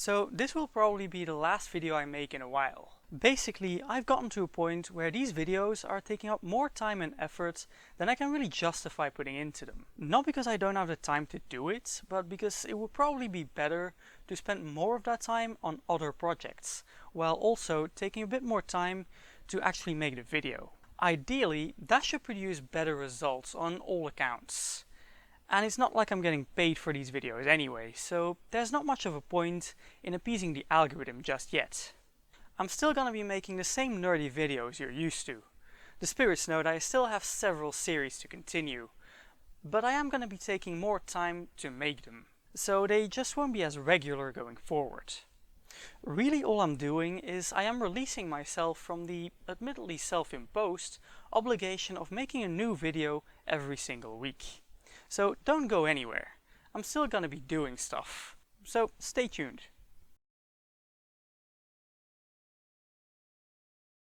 So this will probably be the last video I make in a while. Basically, I've gotten to a point where these videos are taking up more time and effort than I can really justify putting into them. Not because I don't have the time to do it, but because it would probably be better to spend more of that time on other projects, while also taking a bit more time to actually make the video. Ideally, that should produce better results on all accounts. And it's not like I'm getting paid for these videos anyway, so there's not much of a point in appeasing the algorithm just yet. I'm still gonna be making the same nerdy videos you're used to. The spirits know that I still have several series to continue, but I am gonna be taking more time to make them, so they just won't be as regular going forward. Really all I'm doing is I am releasing myself from the admittedly self-imposed obligation of making a new video every single week. So don't go anywhere. I'm still gonna be doing stuff. So stay tuned.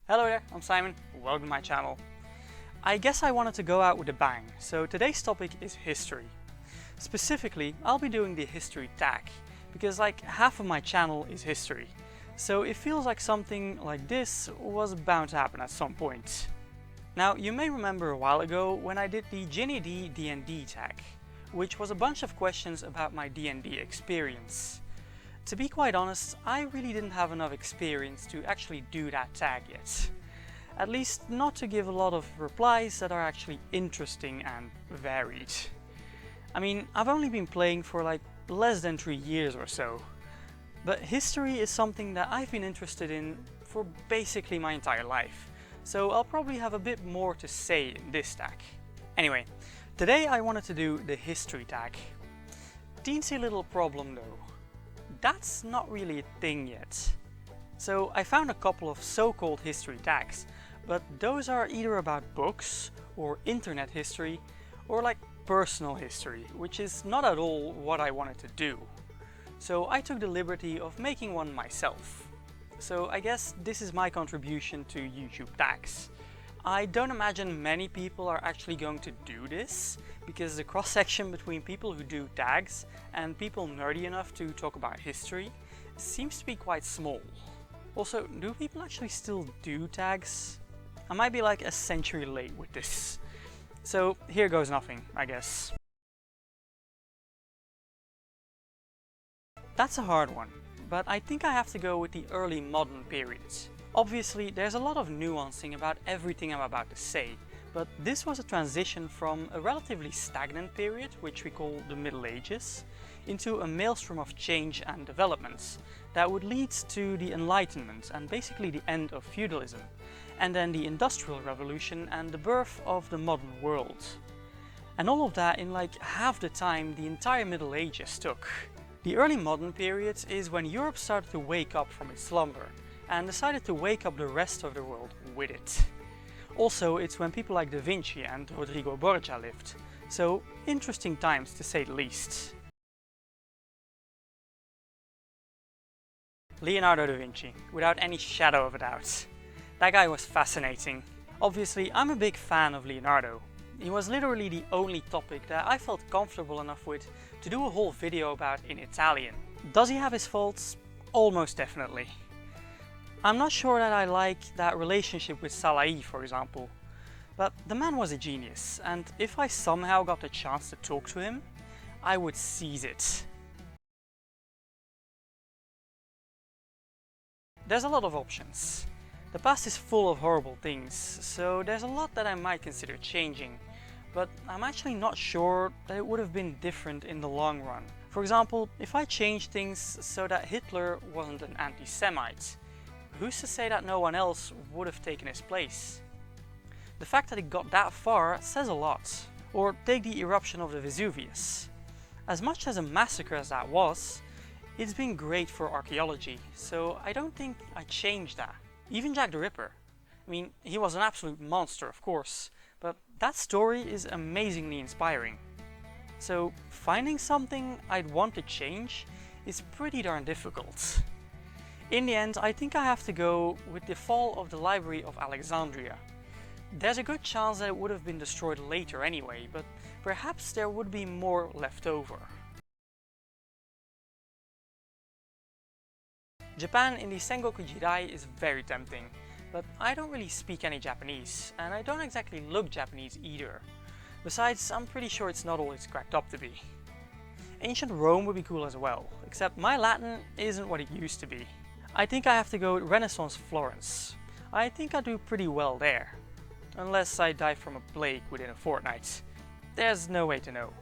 Hello there, I'm Simon. Welcome to my channel. I guess I wanted to go out with a bang, so today's topic is history. Specifically, I'll be doing the history tag, because like half of my channel is history. So it feels like something like this was bound to happen at some point. Now, you may remember a while ago when I did the Ginny D D&D tag, which was a bunch of questions about my D&D experience. To be quite honest, I really didn't have enough experience to actually do that tag yet. At least not to give a lot of replies that are actually interesting and varied. I mean, I've only been playing for like less than 3 years or so, but history is something that I've been interested in for basically my entire life. So I'll probably have a bit more to say in this tag. Anyway, today I wanted to do the history tag. Teensy little problem though. That's not really a thing yet. So I found a couple of so-called history tags, but those are either about books or internet history or like personal history, which is not at all what I wanted to do. So I took the liberty of making one myself. So I guess this is my contribution to YouTube tags. I don't imagine many people are actually going to do this, because the cross-section between people who do tags and people nerdy enough to talk about history seems to be quite small. Also, do people actually still do tags? I might be like a century late with this. So here goes nothing, I guess. That's a hard one, but I think I have to go with the early modern periods. Obviously, there's a lot of nuancing about everything I'm about to say, but this was a transition from a relatively stagnant period, which we call the Middle Ages, into a maelstrom of change and developments that would lead to the Enlightenment and basically the end of feudalism, and then the Industrial Revolution and the birth of the modern world. And all of that in like half the time the entire Middle Ages took. The early modern period is when Europe started to wake up from its slumber and decided to wake up the rest of the world with it. Also, it's when people like Da Vinci and Rodrigo Borgia lived, so interesting times to say the least. Leonardo da Vinci, without any shadow of a doubt. That guy was fascinating. Obviously, I'm a big fan of Leonardo. He was literally the only topic that I felt comfortable enough with to do a whole video about in Italian. Does he have his faults? Almost definitely. I'm not sure that I like that relationship with Salai, for example, but the man was a genius, and if I somehow got the chance to talk to him, I would seize it. There's a lot of options. The past is full of horrible things, so there's a lot that I might consider changing, but I'm actually not sure that it would have been different in the long run. For example, if I changed things so that Hitler wasn't an anti-Semite, who's to say that no one else would have taken his place? The fact that it got that far says a lot. Or take the eruption of the Vesuvius. As much as a massacre as that was, it's been great for archaeology, so I don't think I'd change that. Even Jack the Ripper. I mean, he was an absolute monster, of course, but that story is amazingly inspiring. So finding something I'd want to change is pretty darn difficult. In the end, I think I have to go with the fall of the Library of Alexandria. There's a good chance that it would have been destroyed later anyway, but perhaps there would be more left over. Japan in the Sengoku Jidai is very tempting, but I don't really speak any Japanese, and I don't exactly look Japanese either. Besides, I'm pretty sure it's not all it's cracked up to be. Ancient Rome would be cool as well, except my Latin isn't what it used to be. I think I have to go with Renaissance Florence. I think I do pretty well there. Unless I die from a plague within a fortnight. There's no way to know.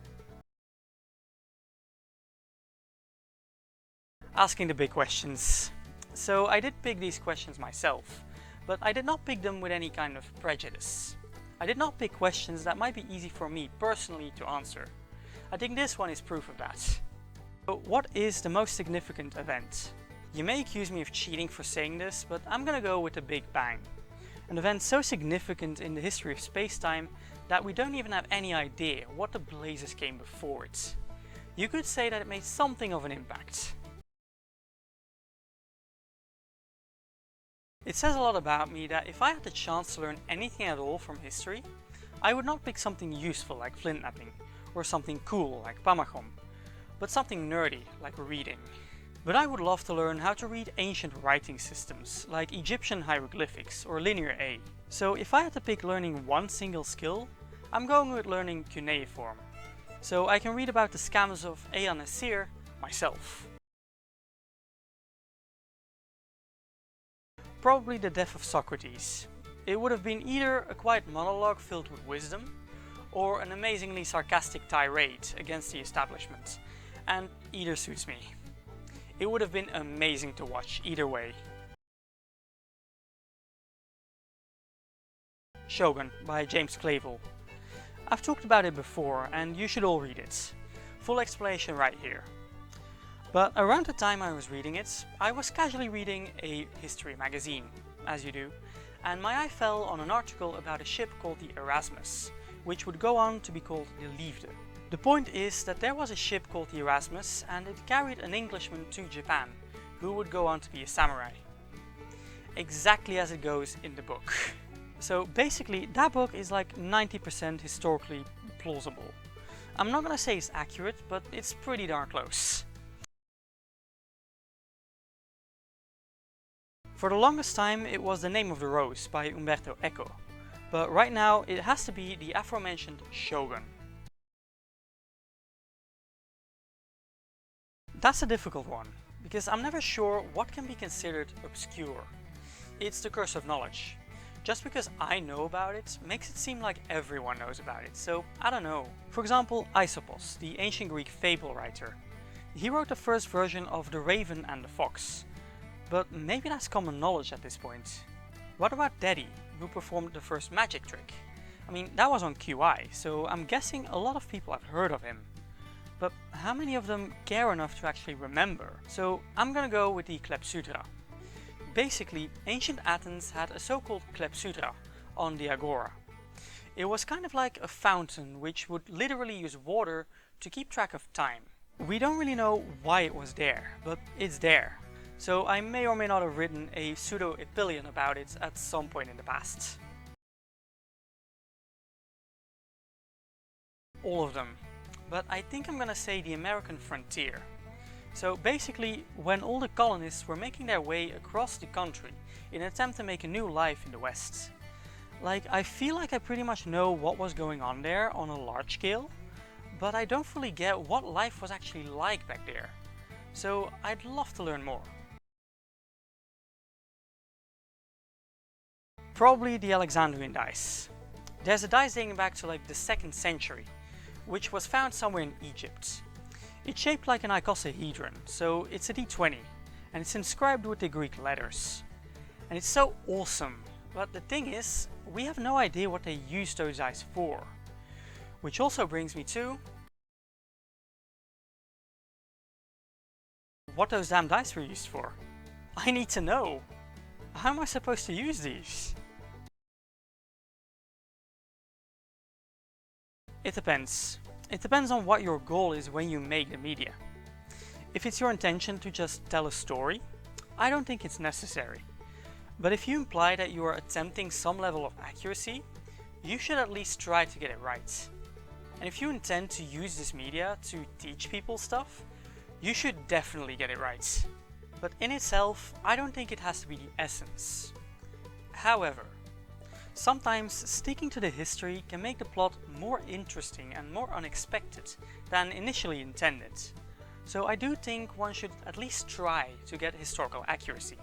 Asking the big questions. So I did pick these questions myself, but I did not pick them with any kind of prejudice. I did not pick questions that might be easy for me personally to answer. I think this one is proof of that. So what is the most significant event? You may accuse me of cheating for saying this, but I'm gonna go with the Big Bang. An event so significant in the history of space-time that we don't even have any idea what the blazes came before it. You could say that it made something of an impact. It says a lot about me that if I had the chance to learn anything at all from history, I would not pick something useful like flint knapping, or something cool like pamachom, but something nerdy like reading. But I would love to learn how to read ancient writing systems like Egyptian hieroglyphics or Linear A. So if I had to pick learning one single skill, I'm going with learning cuneiform, so I can read about the scams of Ea Nasir myself. Probably the death of Socrates. It would have been either a quiet monologue filled with wisdom, or an amazingly sarcastic tirade against the establishment, and either suits me. It would have been amazing to watch either way. Shogun by James Clavell. I've talked about it before and you should all read it. Full explanation right here. But around the time I was reading it, I was casually reading a history magazine, as you do, and my eye fell on an article about a ship called the Erasmus, which would go on to be called the Liefde. The point is that there was a ship called the Erasmus and it carried an Englishman to Japan, who would go on to be a samurai. Exactly as it goes in the book. So basically that book is like 90% historically plausible. I'm not gonna say it's accurate, but it's pretty darn close. For the longest time it was The Name of the Rose by Umberto Eco, but right now it has to be the aforementioned Shogun. That's a difficult one, because I'm never sure what can be considered obscure. It's the curse of knowledge. Just because I know about it makes it seem like everyone knows about it, so I don't know. For example, Aesopus, the ancient Greek fable writer. He wrote the first version of The Raven and the Fox. But maybe that's common knowledge at this point. What about Daddy, who performed the first magic trick? I mean, that was on QI, so I'm guessing a lot of people have heard of him. But how many of them care enough to actually remember? So I'm gonna go with the Clepsydra. Basically, ancient Athens had a so-called Clepsydra on the Agora. It was kind of like a fountain which would literally use water to keep track of time. We don't really know why it was there, but it's there. So I may or may not have written a pseudo-epillion about it at some point in the past. All of them. But I think I'm gonna say the American frontier. So basically, when all the colonists were making their way across the country in an attempt to make a new life in the West. Like, I feel like I pretty much know what was going on there on a large scale, but I don't fully get what life was actually like back there. So I'd love to learn more. Probably the Alexandrian dice. There's a dice dating back to like the 2nd century, which was found somewhere in Egypt. It's shaped like an icosahedron, so it's a d20, and it's inscribed with the Greek letters. And it's so awesome, but the thing is, we have no idea what they used those dice for. Which also brings me to what those damn dice were used for. I need to know. How am I supposed to use these? It depends. It depends on what your goal is when you make the media. If it's your intention to just tell a story, I don't think it's necessary. But if you imply that you are attempting some level of accuracy, you should at least try to get it right. And if you intend to use this media to teach people stuff, you should definitely get it right. but in itself, I don't think it has to be the essence. However, sometimes sticking to the history can make the plot more interesting and more unexpected than initially intended. So I do think one should at least try to get historical accuracy.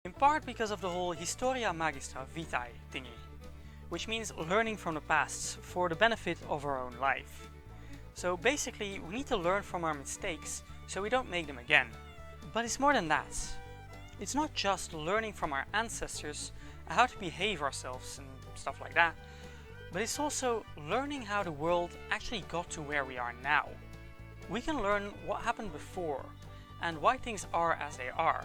In part because of the whole Historia Magistra Vitae thingy, which means learning from the past for the benefit of our own life. So basically, we need to learn from our mistakes so we don't make them again. But it's more than that. It's not just learning from our ancestors how to behave ourselves and stuff like that, but it's also learning how the world actually got to where we are now. We can learn what happened before and why things are as they are,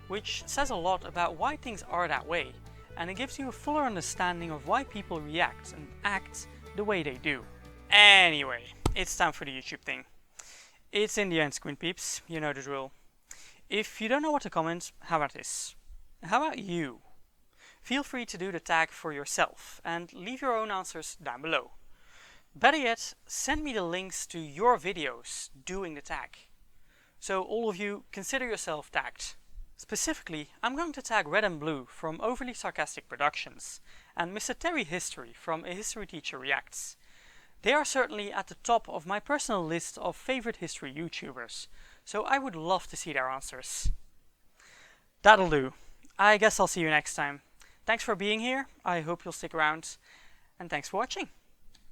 which says a lot about why things are that way, and it gives you a fuller understanding of why people react and act the way they do. Anyway, it's time for the YouTube thing. It's in the end, Squint Peeps, you know the drill. If you don't know what to comment, how about this? How about you? Feel free to do the tag for yourself and leave your own answers down below. Better yet, send me the links to your videos doing the tag. So all of you, consider yourself tagged. Specifically, I'm going to tag Red and Blue from Overly Sarcastic Productions and Mr. Terry History from A History Teacher Reacts. They are certainly at the top of my personal list of favorite history YouTubers, so I would love to see their answers. That'll do. I guess I'll see you next time. Thanks for being here, I hope you'll stick around, and thanks for watching.